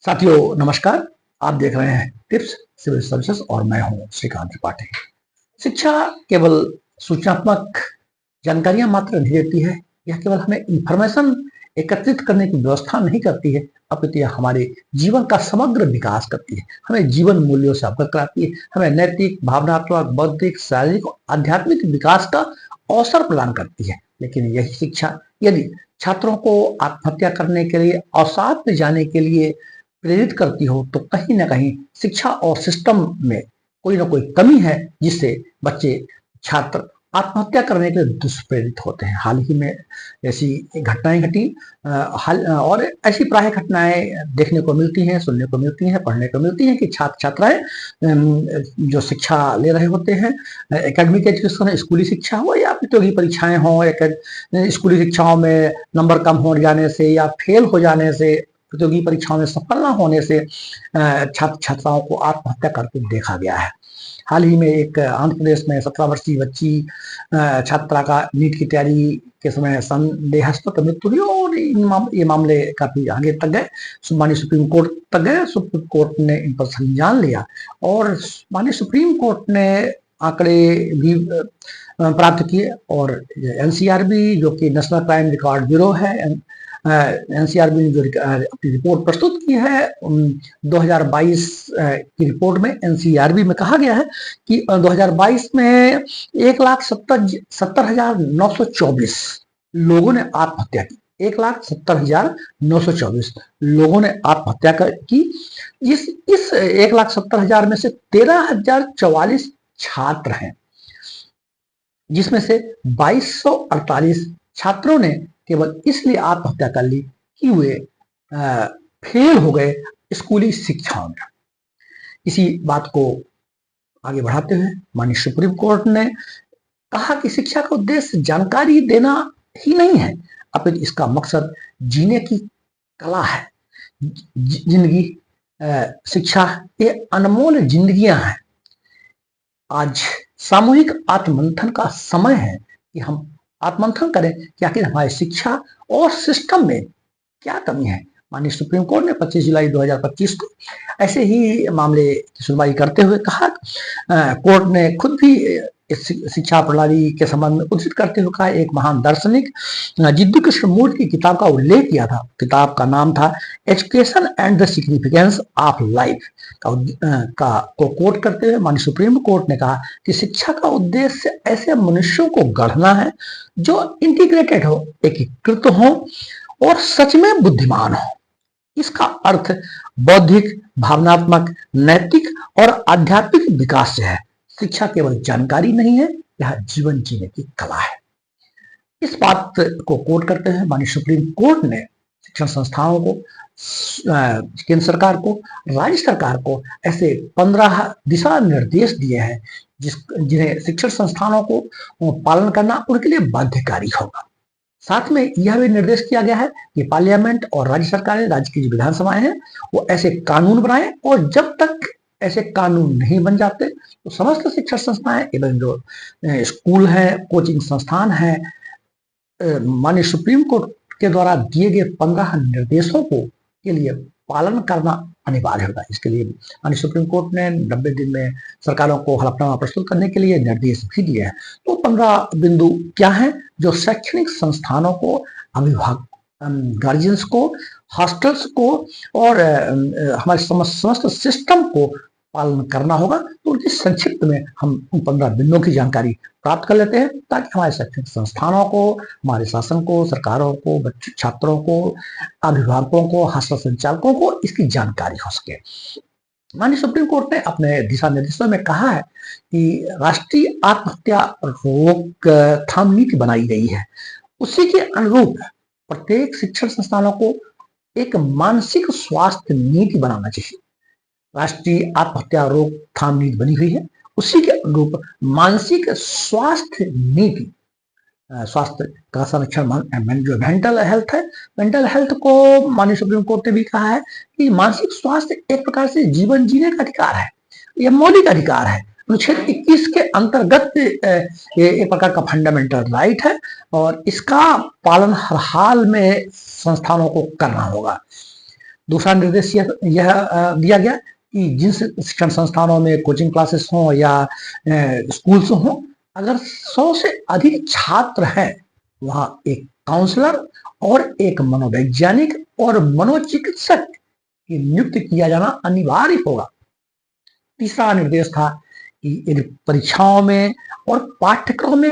साथियों नमस्कार। आप देख रहे हैं टिप्स सिविल सर्विसेज और मैं हूं श्रीकांत त्रिपाठी। शिक्षा केवल सूचनात्मक जानकारियां मात्र नहीं देती है, यह केवल हमें इंफॉर्मेशन एकत्रित करने की व्यवस्था नहीं करती है, अपितु यह हमारे जीवन का समग्र विकास करती है। हमें जीवन मूल्यों से अवगत कराती है, हमें नैतिक, भावनात्मक, बौद्धिक, शारीरिक और आध्यात्मिक विकास का अवसर प्रदान करती है। लेकिन यही शिक्षा यदि छात्रों को आत्महत्या करने के लिए, अवसाद में जाने के लिए प्रेरित करती हो, तो कहीं ना कहीं शिक्षा और सिस्टम में कोई ना कोई कमी है, जिससे बच्चे, छात्र आत्महत्या करने के लिए दुष्प्रेरित होते हैं। हाल ही में ऐसी घटनाएं घटी और ऐसी प्राय घटनाएं देखने को मिलती हैं, सुनने को मिलती हैं, पढ़ने को मिलती हैं कि छात्र छात्राएं जो शिक्षा ले रहे होते हैं, एकेडमिक एजुकेशन, स्कूली शिक्षा हो या प्रतियोगी परीक्षाएं हो, स्कूली शिक्षाओं में नंबर कम हो जाने से या फेल हो जाने से, प्रतियोगी परीक्षाओं में सफल न होने से छात्र छात्राओं को आत्महत्या करते देखा गया है। हाल ही में एक आंध्र प्रदेश में 17 वर्षीय बच्ची छात्रा का नीट की तैयारी के समय संदेहास्पद मृत्यु हुई और ये मामले काफी आगे तक गए, माननीय सुप्रीम कोर्ट तक गए। सुप्रीम कोर्ट ने इन पर संज्ञान लिया और माननीय सुप्रीम कोर्ट ने आंकड़े भी प्राप्त किए और एनसीआरबी जो कि नेशनल क्राइम रिकॉर्ड ब्यूरो है, एनसीआरबी ने जो अपनी रिपोर्ट प्रस्तुत की है 2022 की रिपोर्ट में एनसीआरबी में कहा गया है कि 2022 में 1,70,924 लोगों ने आत्महत्या की। 1,70,924 लोगों ने आत्महत्या की। इस 1,70,000 में से 13,044 छात्र हैं, जिसमें से 2,248 छात्रों ने केवल इसलिए आत्महत्या कर ली कि वे फेल हो गए स्कूली शिक्षाओं में। इसी बात को आगे बढ़ाते हुए माननीय सुप्रीम कोर्ट ने कहा कि शिक्षा का उद्देश्य जानकारी देना ही नहीं है, अपितु इसका मकसद जीने की कला है। जिंदगी, शिक्षा ये अनमोल जिंदगियां हैं। आज सामूहिक आत्ममंथन का समय है कि हम आत्ममंथन करें कि आखिर हमारी शिक्षा और सिस्टम में क्या कमी है। माननीय सुप्रीम कोर्ट ने 25 जुलाई 2025 को ऐसे ही मामले की सुनवाई करते हुए कहा, कोर्ट ने खुद भी इस शिक्षा प्रणाली के संबंध में उद्धृत करते हुए कहा, एक महान दार्शनिक जिद्दू कृष्णमूर्ति की किताब का उल्लेख किया था। किताब का नाम था education and the significance of life को कोट करते हुए माननीय सुप्रीम कोर्ट ने कहा कि शिक्षा का उद्देश्य ऐसे मनुष्यों को गढ़ना है जो इंटीग्रेटेड हो, एकीकृत हो और सच में बुद्धिमान हो। इसका अर्थ बौद्धिक, भावनात्मक, नैतिक और आध्यात्मिक विकास से है। शिक्षा केवल जानकारी नहीं है, यह जीवन जीने की कला है। इस बात को कोट करते हुए माननीय सुप्रीम कोर्ट ने शिक्षण संस्थाओं को, केंद्र सरकार को, राज्य सरकार को ऐसे 15 दिशा निर्देश दिए हैं जिन्हें शिक्षण संस्थानों को पालन करना उनके लिए बाध्यकारी होगा। साथ में यह भी निर्देश किया गया है कि पार्लियामेंट और राज्य सरकारें, राज्य की जो विधानसभाएं हैं, वो ऐसे कानून बनाएं और जब तक ऐसे कानून नहीं बन जाते तो समस्त शिक्षण संस्थाएं एवं जो स्कूल है, कोचिंग संस्थान है, माननीय सुप्रीम कोर्ट के द्वारा दिए गए 15 निर्देशों को के लिए पालन करना अनिवार्य होगा। इसके लिए माननीय सुप्रीम कोर्ट ने 90 दिन में सरकारों को हलफनामा प्रस्तुत करने के लिए निर्देश भी दिए हैं। तो 15 बिंदु क्या है जो शैक्षणिक संस्थानों को, अभिभावक, गार्जियंस को, हॉस्टल्स को और हमारे समस्त सिस्टम को पालन करना होगा। तो उनकी संक्षिप्त में हम उन 15 बिंदुओं की जानकारी प्राप्त कर लेते हैं ताकि हमारे शैक्षणिक संस्थानों को, हमारे शासन को, सरकारों को, बच्चों, छात्रों को, अभिभावकों को, हॉस्टल संचालकों को इसकी जानकारी हो सके। माननीय सुप्रीम कोर्ट ने अपने दिशा निर्देशों में कहा है कि राष्ट्रीय आत्महत्या रोकथाम नीति बनाई गई है, उसी के अनुरूप प्रत्येक शिक्षण संस्थानों को एक मानसिक स्वास्थ्य नीति बनाना चाहिए। राष्ट्रीय आत्महत्या रोकथाम नीति बनी हुई है, उसी के अनुरूप मानसिक स्वास्थ्य नीति, स्वास्थ्य का संरक्षण, जो मेंटल हेल्थ है, मेंटल हेल्थ को माननीय सुप्रीम कोर्ट ने भी कहा है कि मानसिक स्वास्थ्य एक प्रकार से जीवन जीने का अधिकार है, यह मौलिक अधिकार है। अनुच्छेद 21 के अंतर्गत एक प्रकार का फंडामेंटल राइट है और इसका पालन हर हाल में संस्थानों को करना होगा। दूसरा निर्देश यह दिया गया कि जिन शिक्षण संस्थानों में कोचिंग क्लासेस हों या स्कूल्स हों, अगर 100 से अधिक छात्र हैं, वहां एक काउंसलर और एक मनोवैज्ञानिक और मनोचिकित्सक की नियुक्ति किया जाना अनिवार्य होगा। तीसरा निर्देश था कि यदि परीक्षाओं में और पाठ्यक्रम में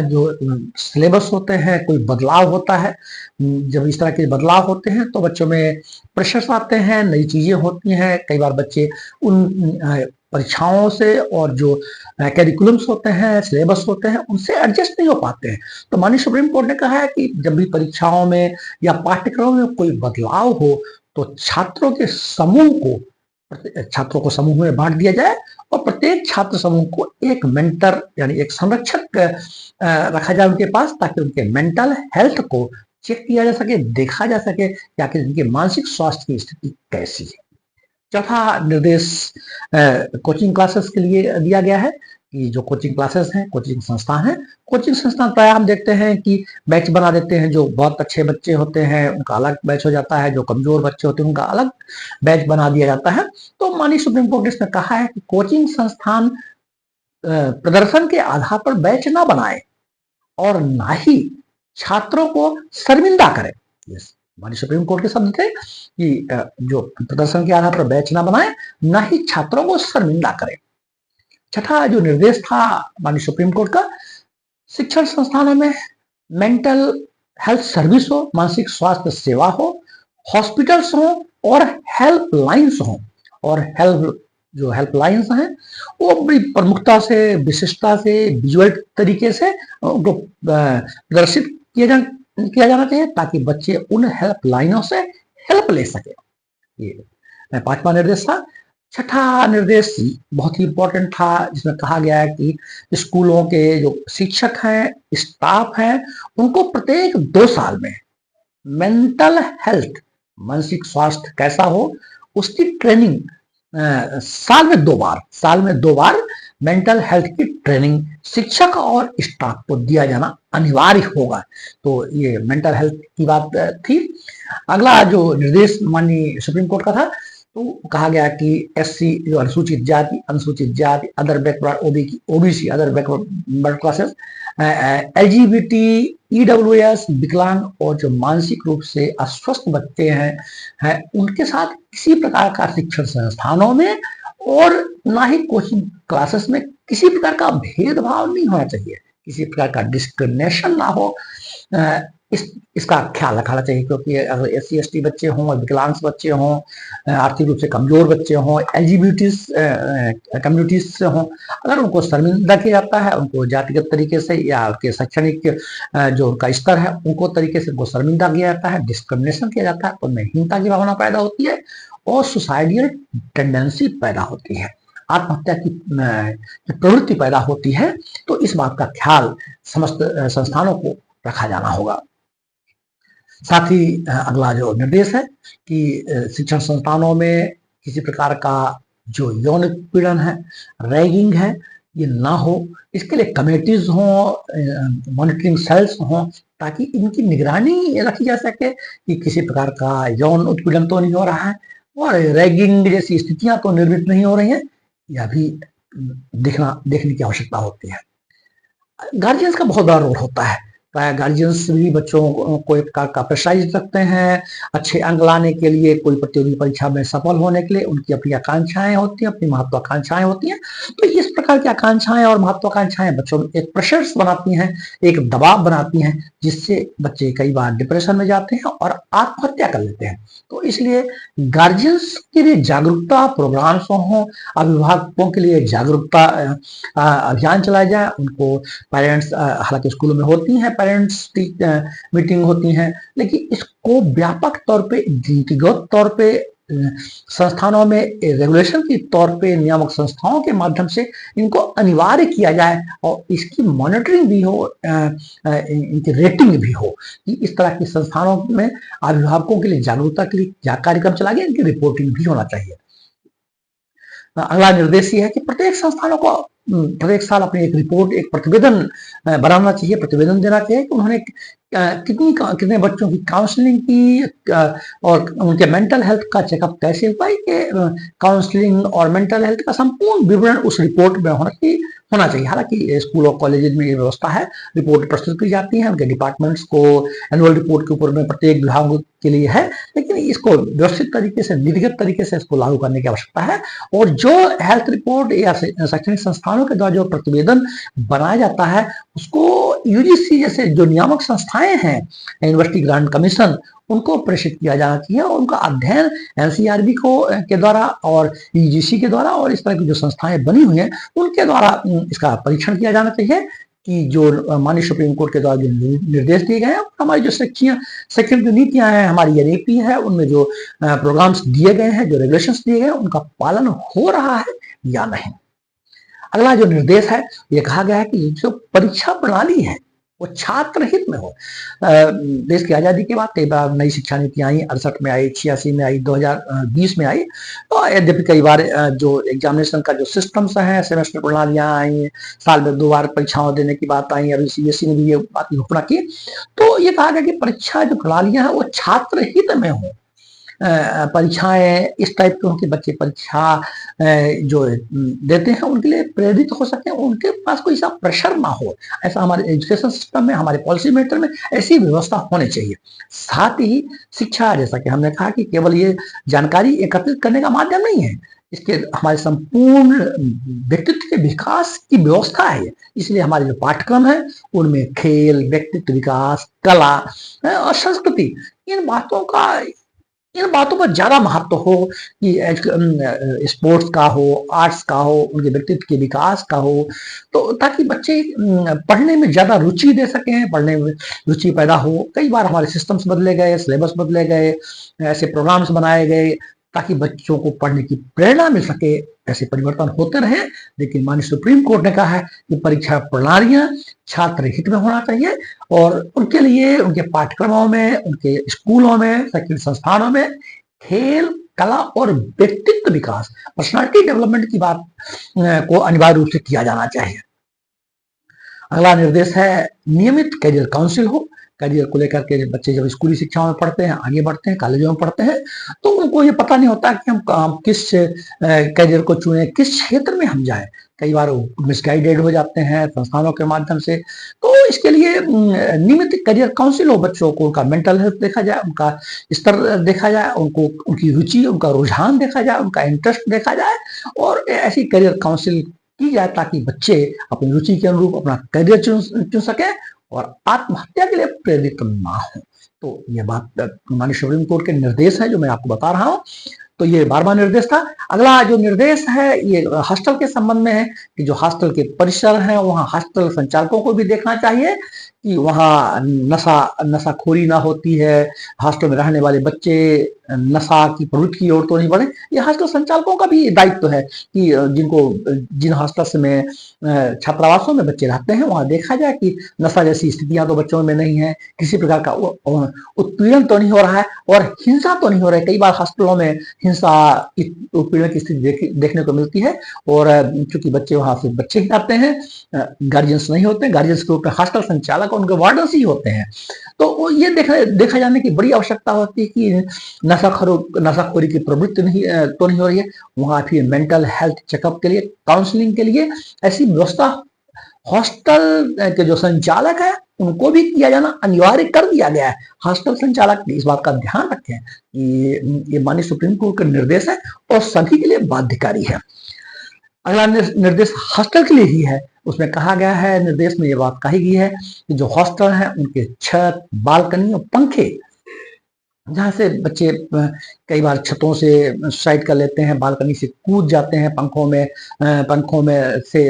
जो सिलेबस होते हैं कोई बदलाव होता है, जब इस तरह के बदलाव होते हैं तो बच्चों में प्रेशर्स आते हैं, नई चीजें होती हैं, कई बार बच्चे उन परीक्षाओं से और जो कैरिकुलम्स होते हैं, सिलेबस होते हैं, उनसे एडजस्ट नहीं हो पाते हैं। तो माननीय सुप्रीम कोर्ट ने कहा है कि जब भी परीक्षाओं में या पाठ्यक्रम में कोई बदलाव हो तो छात्रों को समूह में बांट दिया जाए और प्रत्येक छात्र समूह को एक मेंटर यानी एक संरक्षक रखा जाए उनके पास, ताकि उनके मेंटल हेल्थ को चेक किया जा सके, देखा जा सके कि आखिर उनके मानसिक स्वास्थ्य की स्थिति कैसी है। चौथा निर्देश कोचिंग क्लासेस के लिए दिया गया है कि जो कोचिंग क्लासेस हैं, कोचिंग संस्थान हैं, कोचिंग संस्थान प्राय हम देखते हैं कि बैच बना देते हैं। जो बहुत अच्छे बच्चे होते हैं उनका अलग बैच हो जाता है, जो कमजोर बच्चे होते हैं उनका अलग बैच बना दिया जाता है। तो माननीय सुप्रीम कोर्ट ने इसमें कहा है कि कोचिंग संस्थान प्रदर्शन के आधार पर बैच ना बनाए और ना ही छात्रों को शर्मिंदा करे। माननीय सुप्रीम कोर्ट के शब्द थे कि जो प्रदर्शन के आधार पर बैच ना बनाए, ना ही छात्रों को शर्मिंदा करे। छठा जो निर्देश था माननीय सुप्रीम कोर्ट का, शिक्षण संस्थानों में मेंटल हेल्थ सर्विस हो, मानसिक स्वास्थ्य सेवा हो, हॉस्पिटल्स हो और हेल्पलाइंस हो। और हेल्पलाइंस हैं वो बड़ी प्रमुखता से, विशिष्टता से, विजुअल तरीके से उनको प्रदर्शित किया जाना चाहिए, ताकि बच्चे उन हेल्पलाइनों से हेल्प ले सके। ये 5वां निर्देश था। छठा निर्देश बहुत ही इंपॉर्टेंट था, जिसमें कहा गया है कि स्कूलों के जो शिक्षक हैं, स्टाफ हैं, उनको प्रत्येक 2 साल में मेंटल हेल्थ, मानसिक स्वास्थ्य कैसा हो, उसकी ट्रेनिंग साल में 2 बार मेंटल हेल्थ की ट्रेनिंग शिक्षक और स्टाफ को दिया जाना अनिवार्य होगा। तो ये मेंटल हेल्थ की बात थी। अगला जो निर्देश माननीय सुप्रीम कोर्ट का था, तो कहा गया कि एससी जो अनुसूचित जाति, other backward OBC, other backward classes, LGBT, EWS, विकलांग और जो मानसिक रूप से अस्वस्थ बच्चे हैं उनके साथ किसी प्रकार का शिक्षण संस्थानों में और ना ही कोचिंग क्लासेस में किसी प्रकार का भेदभाव नहीं होना चाहिए, किसी प्रकार का डिस्क्रिमिनेशन ना हो। इसका ख्याल रखना चाहिए, क्योंकि अगर एससी एसटी बच्चे हों, विकलांग बच्चे हों, आर्थिक रूप से कमजोर बच्चे हों, एलजीबीटी कम्युनिटीज से हों, अगर उनको शर्मिंदा किया जाता है, उनको जातिगत तरीके से या उनके शैक्षणिक जो उनका स्तर है उनको तरीके से उनको शर्मिंदा किया जाता है, डिस्क्रिमिनेशन किया जाता है, उनमें हीनता की भावना पैदा होती है और सुसाइडियल टेंडेंसी पैदा होती है, आत्महत्या की प्रवृत्ति पैदा होती है। तो इस बात का ख्याल समस्त संस्थानों को रखा जाना होगा। साथ ही अगला जो निर्देश है कि शिक्षण संस्थानों में किसी प्रकार का जो यौन उत्पीड़न है, रैगिंग है, ये ना हो, इसके लिए कमेटीज हों, मॉनिटरिंग सेल्स हों, ताकि इनकी निगरानी रखी जा सके कि किसी प्रकार का यौन उत्पीड़न तो नहीं हो रहा है और रैगिंग जैसी स्थितियां तो निर्मित नहीं हो रही हैं, यह भी देखने की आवश्यकता होती है। गार्जियंस का बहुत बड़ा रोल होता है। गार्जियंस भी बच्चों को एक प्रकार का प्रेशराइज रखते हैं अच्छे अंक लाने के लिए, कोई प्रतियोगी परीक्षा में सफल होने के लिए उनकी अपनी आकांक्षाएं होती हैं, अपनी महत्वाकांक्षाएं होती हैं। तो इस प्रकार की आकांक्षाएं और महत्वाकांक्षाएं बच्चों में एक प्रेशर्स बनाती हैं, एक दबाव बनाती हैं, जिससे बच्चे कई बार डिप्रेशन में जाते हैं और आत्महत्या कर लेते हैं। तो इसलिए गार्जियंस के लिए जागरूकता प्रोग्राम्स हों, अभिभावकों के लिए जागरूकता अभियान चलाए जाए, उनको पेरेंट्स, हालांकि स्कूलों में होती हैं पेरेंट्स मीटिंग होती हैं, लेकिन इसको व्यापक तौर पे, नीतिगत तौर पे संस्थानों में रेगुलेशन के तौर पे नियामक संस्थाओं के माध्यम से इनको अनिवार्य किया जाए और इसकी मॉनिटरिंग भी हो, इनकी रेटिंग भी हो कि इस तरह के संस्थानों में अभिभावकों के लिए जागरूकता के लिए कार्यक्रम चला गया, इनकी रिपोर्टिंग भी होना चाहिए। अगला निर्देश ये है कि प्रत्येक संस्थानों को प्रत्येक साल अपनी एक रिपोर्ट, एक प्रतिवेदन बनाना चाहिए, प्रतिवेदन देना चाहिए कि उन्होंने कितने बच्चों की काउंसलिंग की, और उनके मेंटल हेल्थ का चेकअप कैसे हुआ, ये काउंसलिंग और मेंटल हेल्थ का संपूर्ण विवरण उस रिपोर्ट में होना चाहिए। हालांकि स्कूल और कॉलेज में ये व्यवस्था है, रिपोर्ट प्रस्तुत की जाती है उनके डिपार्टमेंट्स को, एनुअल रिपोर्ट के ऊपर में प्रत्येक विभाग के लिए है, लेकिन इसको व्यवस्थित तरीके से, नीतिगत तरीके से इसको लागू करने की आवश्यकता है। और जो हेल्थ रिपोर्ट या शैक्षणिक संस्थानों के द्वारा जो प्रतिवेदन बनाया जाता है, उसको यूजीसी जैसे जो नियामक संस्थाएं हैं, यूनिवर्सिटी ग्रांट कमीशन, उनको प्रेषित किया जाना चाहिए, और उनका अध्ययन एनसीईआरबी के द्वारा और यूजीसी के द्वारा और इस तरह की जो संस्थाएं बनी हुई हैं उनके द्वारा इसका परीक्षण किया जाना चाहिए कि जो माननीय सुप्रीम कोर्ट के द्वारा जो निर्देश दिए गए हैं, हमारी जो शैक्षणिक नीतियां हैं, हमारी एनईपी है, उनमें जो प्रोग्राम्स दिए गए हैं, जो रेगुलेशंस दिए गए हैं, उनका पालन हो रहा है या नहीं। अगला जो निर्देश है, ये कहा गया है कि जो परीक्षा प्रणाली है वो छात्र हित में हो। देश की आजादी के बाद कई बार नई शिक्षा नीति आई, 68 में आई, 86 में आई, 2020 में आई, तो यद्यपि कई बार जो एग्जामिनेशन का जो सिस्टम्स है, सेमेस्टर प्रणालियां आई, साल में 2 बार परीक्षाओं देने की बात आई, अभी सीबीएसई ने भी ये बात घोषणा की। तो ये कहा गया कि परीक्षा जो प्रणालियां हैं वो छात्र हित में हो। परीक्षाएं इस टाइप के उनके बच्चे परीक्षा जो देते हैं उनके लिए प्रेरित हो सके, उनके पास कोई ऐसा प्रेशर ना हो। ऐसा हमारे एजुकेशन सिस्टम में, हमारे पॉलिसी मेकर में ऐसी व्यवस्था होनी चाहिए। साथ ही शिक्षा, जैसा कि हमने कहा, कि केवल ये जानकारी एकत्रित करने का माध्यम नहीं है, इसके हमारे संपूर्ण व्यक्तित्व के विकास की व्यवस्था है। इसलिए हमारे जो पाठ्यक्रम है उनमें खेल, व्यक्तित्व विकास, कला और संस्कृति, इन बातों पर ज्यादा महत्व हो, कि स्पोर्ट्स का हो, आर्ट्स का हो, उनके व्यक्तित्व के विकास का हो, तो ताकि बच्चे पढ़ने में ज्यादा रुचि दे सकें, पढ़ने में रुचि पैदा हो। कई बार हमारे सिस्टम्स बदले गए, सिलेबस बदले गए, ऐसे प्रोग्राम्स बनाए गए ताकि बच्चों को पढ़ने की प्रेरणा मिल सके। ऐसे परिवर्तन होते रहे, लेकिन माननीय सुप्रीम कोर्ट ने कहा है कि परीक्षा प्रणालियां छात्र हित में होना चाहिए, और उनके लिए उनके पाठ्यक्रमों में, उनके स्कूलों में, शैक्षणिक संस्थानों में खेल, कला और व्यक्तित्व विकास, पर्सनालिटी डेवलपमेंट की बात को अनिवार्य रूप से किया जाना चाहिए। अगला निर्देश है नियमित कैरियर काउंसिल हो। करियर को लेकर के बच्चे जब स्कूली शिक्षाओं में पढ़ते हैं, आगे बढ़ते हैं, कॉलेजों में पढ़ते हैं, तो उनको ये पता नहीं होता कि हम किस करियर को चुने, किस क्षेत्र में हम जाएं। कई बार वो मिसगाइडेड हो जाते हैं संस्थानों के माध्यम से। तो इसके लिए नियमित करियर काउंसिल हो, बच्चों को उनका मेंटल हेल्थ देखा जाए, उनका स्तर देखा जाए, उनको उनकी रुचि, उनका रुझान देखा जाए, उनका इंटरेस्ट देखा जाए, और ऐसी करियर काउंसिल की जाए ताकि बच्चे अपनी रुचि के अनुरूप अपना करियर चुन सके और आत्महत्या के लिए प्रेरित ना हो। तो ये बात माननीय सुप्रीम कोर्ट के निर्देश है जो मैं आपको बता रहा हूं। तो ये 12वां निर्देश था। अगला जो निर्देश है ये हॉस्टल के संबंध में है, कि जो हॉस्टल के परिसर हैं वहाँ हॉस्टल संचालकों को भी देखना चाहिए कि वहाँ नशाखोरी ना होती है, हॉस्टल में रहने वाले बच्चे नशा की प्रवृत्ति की ओर तो नहीं बढ़े। ये हॉस्टल संचालकों का भी दायित्व है कि जिन हॉस्टल्स में छात्रावासों में बच्चे रहते हैं वहाँ देखा जाए कि नशा जैसी स्थितियां तो बच्चों में नहीं है, किसी प्रकार का उत्पीड़न तो नहीं हो रहा है और हिंसा तो नहीं हो रही। कई बार हॉस्टलों में हिंसा, उत्पीड़न की स्थिति देखने को मिलती है, और चूंकि बच्चे वहां से बच्चे ही आते हैं, गार्जियंस नहीं होते, गार्जियंस के ऊपर हॉस्टल संचालक और उनके वार्डन्स ही होते हैं। तो ये देखा जाने की बड़ी आवश्यकता होती है कि नशाखोरी की प्रवृत्ति तो नहीं हो रही है। वहां फिर मेंटल हेल्थ चेकअप के लिए, काउंसलिंग के लिए ऐसी व्यवस्था हॉस्टल के जो संचालक है उनको भी किया जाना अनिवार्य कर दिया गया है। हॉस्टल संचालक इस बात का ध्यान रखें कि ये माननीय सुप्रीम कोर्ट का निर्देश है और सभी के लिए बाध्यकारी है। अगला निर्देश हॉस्टल के लिए ही है। उसमें कहा गया है, निर्देश में ये बात कही गई है कि जो हॉस्टल है उनके छत, बालकनी और पंखे, जहाँ से बच्चे कई बार छतों से सुसाइड कर लेते हैं, बालकनी से कूद जाते हैं, पंखों में से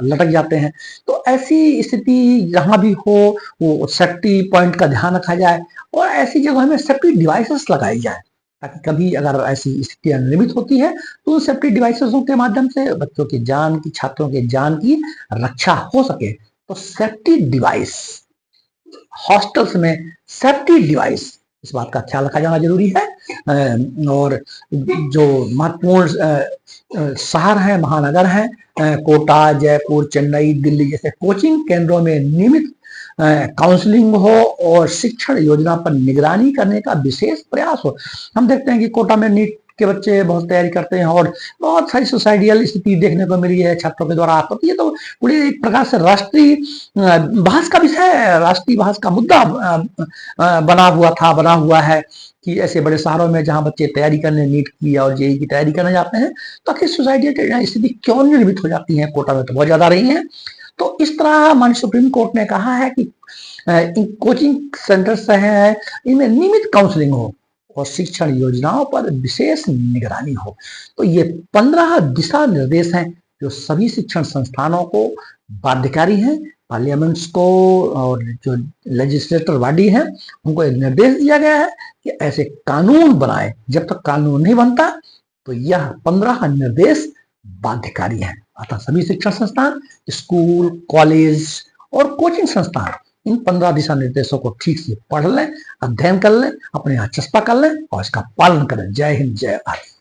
लटक जाते हैं। तो ऐसी स्थिति जहाँ भी हो वो सेफ्टी पॉइंट का ध्यान रखा जाए और ऐसी जगह में सेफ्टी डिवाइसेस लगाई जाए ताकि कभी अगर ऐसी स्थिति निर्मित होती है तो उन सेफ्टी डिवाइसेसों के माध्यम से बच्चों की जान की, छात्रों के जान की रक्षा हो सके। तो सेफ्टी डिवाइस, हॉस्टल्स में सेफ्टी डिवाइस, इस बात का ख्याल रखा जाना जरूरी है। और जो महत्वपूर्ण शहर हैं, महानगर हैं, कोटा, जयपुर, चेन्नई, दिल्ली जैसे कोचिंग केंद्रों में नियमित काउंसलिंग हो और शिक्षण योजना पर निगरानी करने का विशेष प्रयास हो। हम देखते हैं कि कोटा में नीट के बच्चे बहुत तैयारी करते हैं और बहुत सारी सुसाइडियल स्थिति देखने को मिली है छात्रों के द्वारा। तो ये तो पूरी एक प्रकार से राष्ट्रीय बहस का विषय है, राष्ट्रीय बहस का मुद्दा बना हुआ है कि ऐसे बड़े शहरों में जहां बच्चे तैयारी करने नीट की और जेई की तैयारी करने जाते हैं तो आखिर सुसाइडियल स्थिति क्यों निर्मित हो जाती है। कोटा में तो बहुत ज्यादा रही है। तो इस तरह माननीय सुप्रीम कोर्ट ने कहा है कि इन कोचिंग सेंटर्स हैं इनमें नियमित काउंसलिंग हो और शिक्षण योजनाओं पर विशेष निगरानी हो। तो ये 15 दिशा निर्देश हैं जो सभी शिक्षण संस्थानों को बाध्यकारी हैं। पार्लियामेंट्स को और जो लेजिस्लेटर बॉडी है उनको एक निर्देश दिया गया है कि ऐसे कानून बनाए। जब तक कानून नहीं बनता तो यह 15 निर्देश बाध्यकारी हैं। अतः सभी शिक्षण संस्थान, स्कूल, कॉलेज और कोचिंग संस्थान इन 15 दिशा निर्देशों को ठीक से पढ़ लें, अध्ययन कर लें, अपने यहाँ चस्पा कर लें और इसका पालन करें। जय हिंद, जय भारत।